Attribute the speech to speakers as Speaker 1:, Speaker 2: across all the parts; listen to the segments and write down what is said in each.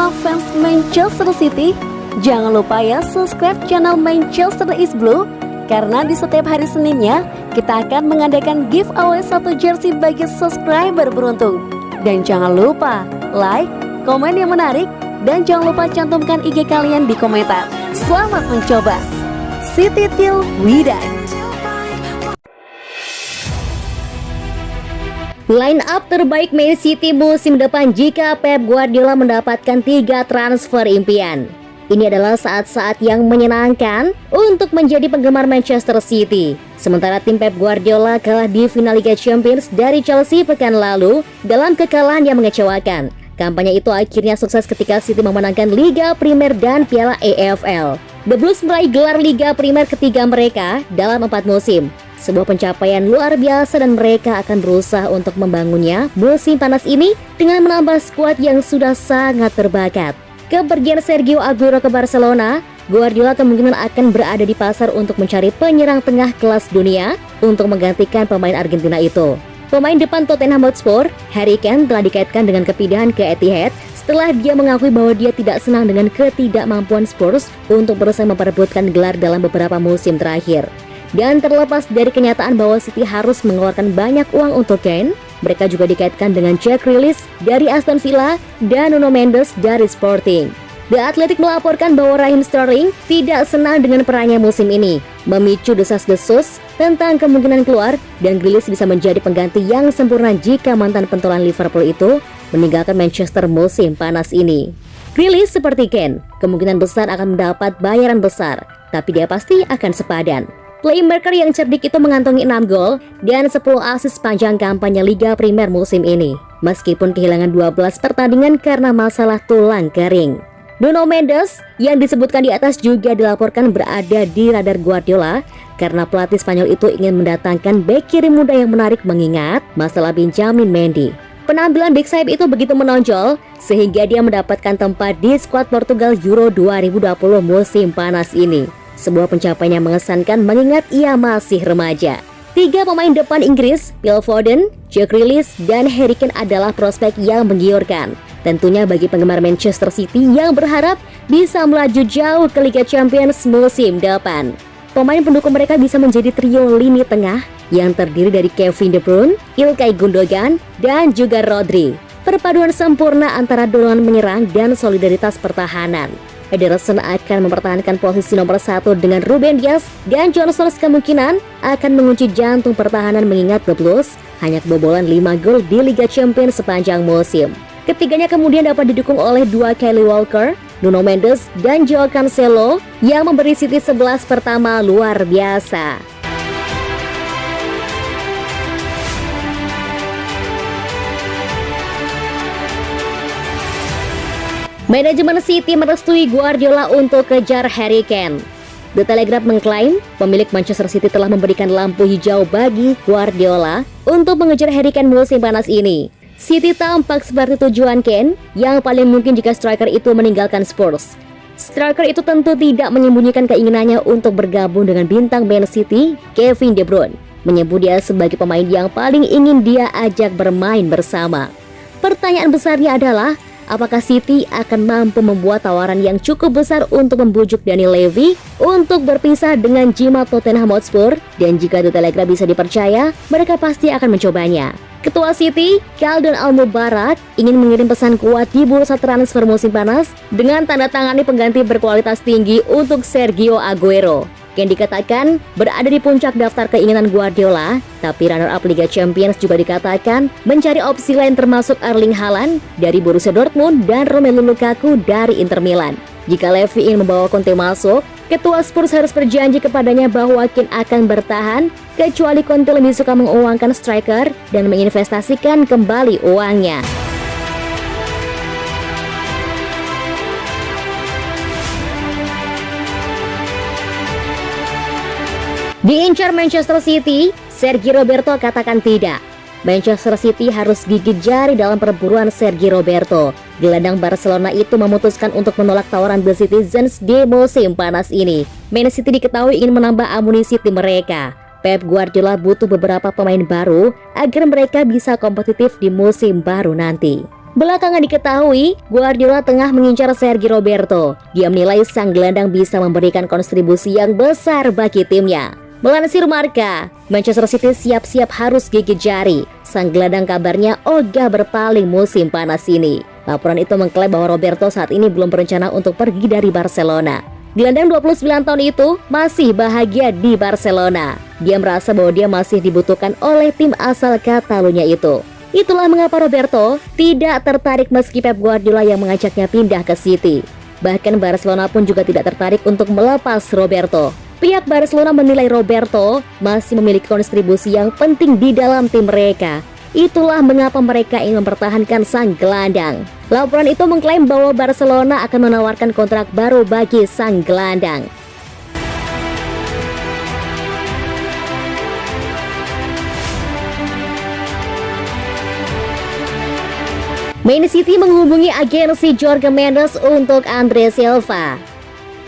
Speaker 1: semua fans Manchester City, jangan lupa ya subscribe channel Manchester is Blue, karena di setiap hari Seninnya kita akan mengadakan giveaway 1 jersey bagi subscriber beruntung. Dan jangan lupa like, komen yang menarik, dan jangan lupa cantumkan IG kalian di komentar. Selamat mencoba. City till we die.
Speaker 2: Line up terbaik Man City musim depan jika Pep Guardiola mendapatkan 3 transfer impian. Ini adalah saat-saat yang menyenangkan untuk menjadi penggemar Manchester City. Sementara tim Pep Guardiola kalah di final Liga Champions dari Chelsea pekan lalu dalam kekalahan yang mengecewakan. Kampanye itu akhirnya sukses ketika City memenangkan Liga Primer dan Piala EFL. The Blues meraih gelar Liga Primer ketiga mereka dalam 4 musim. Sebuah pencapaian luar biasa dan mereka akan berusaha untuk membangunnya musim panas ini dengan menambah skuad yang sudah sangat berbakat. Kepergian Sergio Aguero ke Barcelona, Guardiola kemungkinan akan berada di pasar untuk mencari penyerang tengah kelas dunia untuk menggantikan pemain Argentina itu. Pemain depan Tottenham Hotspur, Harry Kane, telah dikaitkan dengan kepindahan ke Etihad setelah dia mengakui bahwa dia tidak senang dengan ketidakmampuan Spurs untuk berusaha memperebutkan gelar dalam beberapa musim terakhir. Dan terlepas dari kenyataan bahwa City harus mengeluarkan banyak uang untuk Kane, mereka juga dikaitkan dengan Jack Grealish dari Aston Villa dan Nuno Mendes dari Sporting. The Athletic melaporkan bahwa Raheem Sterling tidak senang dengan perannya musim ini, memicu desas-desus tentang kemungkinan keluar, dan Grealish bisa menjadi pengganti yang sempurna jika mantan pentolan Liverpool itu meninggalkan Manchester musim panas ini. Grealish seperti Kane, kemungkinan besar akan mendapat bayaran besar, tapi dia pasti akan sepadan. Playmaker yang cerdik itu mengantongi 6 gol dan 10 assist sepanjang kampanye Liga Primer musim ini, meskipun kehilangan 12 pertandingan karena masalah tulang kering. Nuno Mendes yang disebutkan di atas juga dilaporkan berada di radar Guardiola karena pelatih Spanyol itu ingin mendatangkan bek kiri muda yang menarik mengingat masalah Benjamin Mendy. Penampilan big sayap itu begitu menonjol sehingga dia mendapatkan tempat di skuad Portugal Euro 2020 musim panas ini. Sebuah pencapaian yang mengesankan mengingat ia masih remaja. 3 pemain depan Inggris, Phil Foden, Jack Grealish, dan Harry Kane adalah prospek yang menggiurkan. Tentunya bagi penggemar Manchester City yang berharap bisa melaju jauh ke Liga Champions musim depan. Pemain pendukung mereka bisa menjadi trio lini tengah yang terdiri dari Kevin De Bruyne, Ilkay Gundogan, dan juga Rodri. Perpaduan sempurna antara dorongan menyerang dan solidaritas pertahanan. Ederson akan mempertahankan posisi nomor 1 dengan Ruben Dias, dan John Stones kemungkinan akan mengunci jantung pertahanan mengingat The Blues hanya kebobolan 5 gol di Liga Champions sepanjang musim. Ketiganya kemudian dapat didukung oleh 2 Kyle Walker, Nuno Mendes, dan Joao Cancelo yang memberi City 11 pertama luar biasa. Manajemen City merestui Guardiola untuk kejar Harry Kane. The Telegraph mengklaim pemilik Manchester City telah memberikan lampu hijau bagi Guardiola untuk mengejar Harry Kane musim panas ini. City tampak seperti tujuan Kane yang paling mungkin jika striker itu meninggalkan Spurs. Striker itu tentu tidak menyembunyikan keinginannya untuk bergabung dengan bintang Man City, Kevin De Bruyne, menyebut dia sebagai pemain yang paling ingin dia ajak bermain bersama. Pertanyaan besarnya adalah, apakah City akan mampu membuat tawaran yang cukup besar untuk membujuk Daniel Levy untuk berpisah dengan jimat Tottenham Hotspur? Dan jika The Telegraph bisa dipercaya, mereka pasti akan mencobanya. Ketua City, Khaldoon Al-Mubarak, ingin mengirim pesan kuat di bursa transfer musim panas dengan tanda tangani pengganti berkualitas tinggi untuk Sergio Aguero, yang dikatakan berada di puncak daftar keinginan Guardiola. Tapi runner-up Liga Champions juga dikatakan mencari opsi lain termasuk Erling Haaland dari Borussia Dortmund dan Romelu Lukaku dari Inter Milan. Jika Levy ingin membawa Conte masuk, ketua Spurs harus berjanji kepadanya bahwa Kane akan bertahan, kecuali Conte lebih suka menguangkan striker dan menginvestasikan kembali uangnya. Diincar Manchester City, Sergio Roberto katakan tidak. Manchester City harus gigit jari dalam perburuan Sergio Roberto. Gelandang Barcelona itu memutuskan untuk menolak tawaran The Citizens di musim panas ini. Man City diketahui ingin menambah amunisi tim mereka. Pep Guardiola butuh beberapa pemain baru agar mereka bisa kompetitif di musim baru nanti. Belakangan diketahui, Guardiola tengah mengincar Sergio Roberto. Dia menilai sang gelandang bisa memberikan kontribusi yang besar bagi timnya. Melansir Marca, Manchester City siap-siap harus gigit jari. Sang gelandang kabarnya ogah berpaling musim panas ini. Laporan itu mengklaim bahwa Roberto saat ini belum berencana untuk pergi dari Barcelona. Gelandang 29 tahun itu masih bahagia di Barcelona. Dia merasa bahwa dia masih dibutuhkan oleh tim asal Catalunya itu. Itulah mengapa Roberto tidak tertarik meski Pep Guardiola yang mengajaknya pindah ke City. Bahkan Barcelona pun juga tidak tertarik untuk melepas Roberto. Pihak Barcelona menilai Roberto masih memiliki kontribusi yang penting di dalam tim mereka. Itulah mengapa mereka ingin mempertahankan sang gelandang. Laporan itu mengklaim bahwa Barcelona akan menawarkan kontrak baru bagi sang gelandang. Man City menghubungi agensi Jorge Mendes untuk Andre Silva.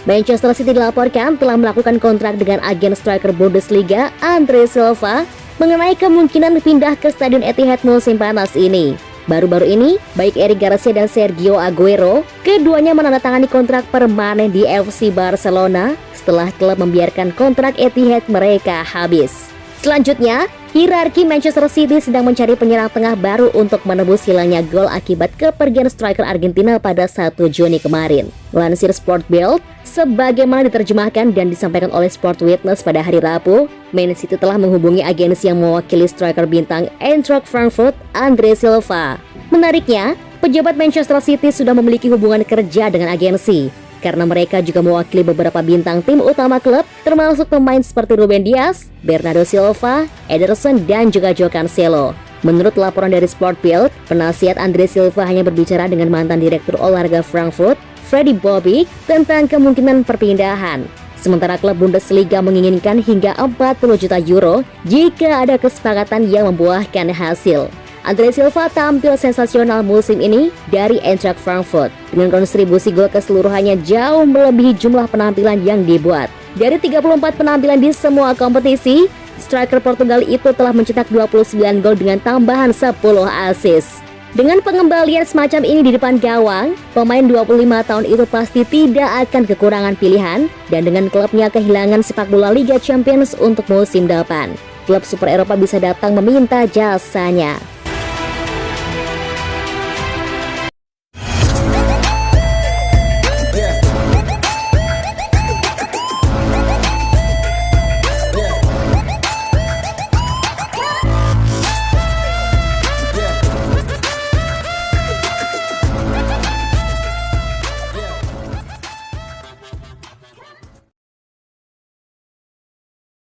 Speaker 2: Manchester City dilaporkan telah melakukan kontrak dengan agen striker Bundesliga Andre Silva mengenai kemungkinan pindah ke Stadion Etihad musim panas ini. Baru-baru ini, baik Eric Garcia dan Sergio Aguero, keduanya menandatangani kontrak permanen di FC Barcelona setelah klub membiarkan kontrak Etihad mereka habis. Selanjutnya, hierarki Manchester City sedang mencari penyerang tengah baru untuk menebus hilangnya gol akibat kepergian striker Argentina pada 1 Juni kemarin. Lansir Sport Bild, sebagaimana diterjemahkan dan disampaikan oleh Sport Witness pada hari Rabu, Man City telah menghubungi agensi yang mewakili striker bintang Eintracht Frankfurt, Andre Silva. Menariknya, pejabat Manchester City sudah memiliki hubungan kerja dengan agensi, karena mereka juga mewakili beberapa bintang tim utama klub, termasuk pemain seperti Ruben Dias, Bernardo Silva, Ederson, dan juga Joao Cancelo. Menurut laporan dari Sport Bild, penasihat Andre Silva hanya berbicara dengan mantan direktur olahraga Frankfurt, Freddy Bobic, tentang kemungkinan perpindahan. Sementara klub Bundesliga menginginkan hingga 40 juta euro jika ada kesepakatan yang membuahkan hasil. Andre Silva tampil sensasional musim ini dari Eintracht Frankfurt dengan kontribusi gol keseluruhannya jauh melebihi jumlah penampilan yang dibuat. Dari 34 penampilan di semua kompetisi, striker Portugal itu telah mencetak 29 gol dengan tambahan 10 assist. Dengan pengembalian semacam ini di depan gawang, pemain 25 tahun itu pasti tidak akan kekurangan pilihan dan dengan klubnya kehilangan sepak bola Liga Champions untuk musim depan. Klub Super Eropa bisa datang meminta jasanya.